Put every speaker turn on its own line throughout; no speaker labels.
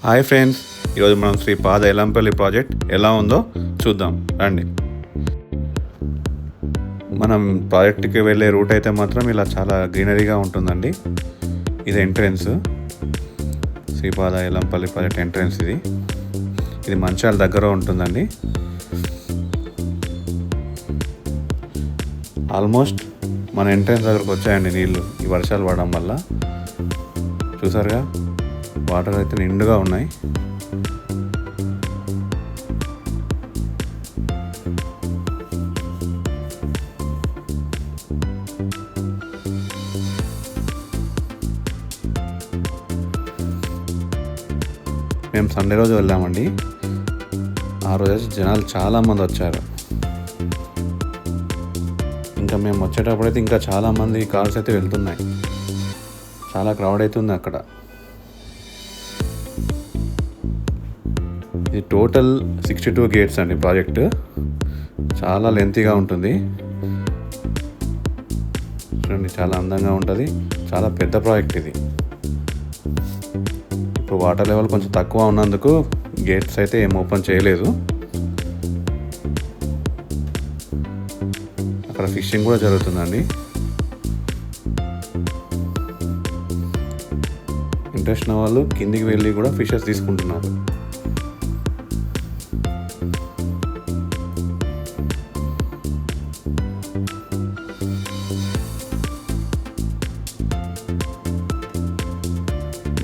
Hi friends, ఈరోజు మనం Sripada Yellampalli project ఎలా ఉందో చూద్దాం రండి. మనం ప్రాజెక్ట్కి వెళ్ళే రూట్ అయితే మాత్రం ఇలా చాలా గ్రీనరీగా ఉంటుందండి. ఇది entrance, Sripada Yellampalli project entrance. ఇది మంచాల దగ్గర ఉంటుందండి. ఆల్మోస్ట్ మన ఎంట్రెన్స్ దగ్గరకు వచ్చాయండి నీళ్ళు, ఈ వర్షాలు పడడం వల్ల. చూసారుగా, వాటర్ అయితే నిండుగా ఉన్నాయి. మేము సండే రోజు వెళ్ళామండి. ఆ రోజు జనాలు చాలామంది వచ్చారు. ఇంకా మేము వచ్చేటప్పుడైతే ఇంకా చాలామంది కార్స్ అయితే వెళ్తున్నాయి. చాలా క్రౌడ్ అవుతుంది అక్కడ. ఇది టోటల్ 62 గేట్స్ అండి ప్రాజెక్టు. చాలా లెంతీగా ఉంటుంది. చూడండి, చాలా అందంగా ఉంటుంది. చాలా పెద్ద ప్రాజెక్ట్ ఇది. ఇప్పుడు వాటర్ లెవెల్ కొంచెం తక్కువ ఉన్నందుకు గేట్స్ అయితే ఏం ఓపెన్ చేయలేదు. అక్కడ ఫిషింగ్ కూడా జరుగుతుందండి. ఇంట్రెస్ట్ ఉన్న వాళ్ళు కిందికి వెళ్ళి కూడా ఫిషెస్ తీసుకుంటున్నారు.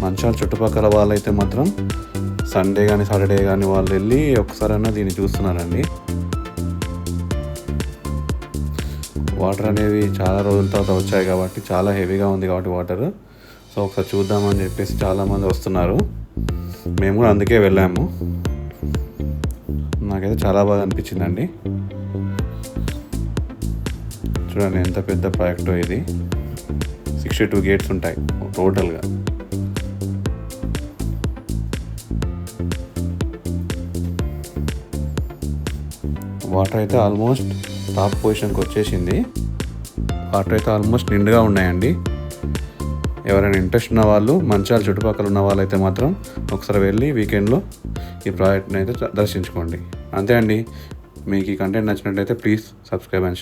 మంచాల చుట్టుపక్కల వాళ్ళైతే మాత్రం సండే కానీ సాటర్డే కానీ వాళ్ళు వెళ్ళి ఒకసారైనా దీన్ని చూస్తున్నారండి. వాటర్ అనేవి చాలా రోజుల తర్వాత వచ్చాయి కాబట్టి, చాలా హెవీగా ఉంది కాబట్టి వాటర్. సో ఒకసారి చూద్దామని చెప్పేసి చాలామంది వస్తున్నారు. మేము కూడా అందుకే వెళ్ళాము. నాకైతే చాలా బాగా అనిపించిందండి. చూడండి ఎంత పెద్ద ప్రాజెక్టు ఇది. 62 గేట్స్ ఉంటాయి టోటల్గా. వాటర్ అయితే ఆల్మోస్ట్ టాప్ పొజిషన్కి వచ్చేసింది. వాటర్ అయితే ఆల్మోస్ట్ నిండుగా ఉన్నాయండి. ఎవరైనా ఇంట్రెస్ట్ ఉన్న వాళ్ళు, మంచాల చుట్టుపక్కల ఉన్న వాళ్ళైతే మాత్రం ఒకసారి వెళ్ళి వీకెండ్లో ఈ ప్రాజెక్ట్ని అయితే దర్శించుకోండి. అంతే అండి. మీకు ఈ కంటెంట్ నచ్చినట్లయితే ప్లీజ్ సబ్స్క్రైబ్ అండ్ షేర్.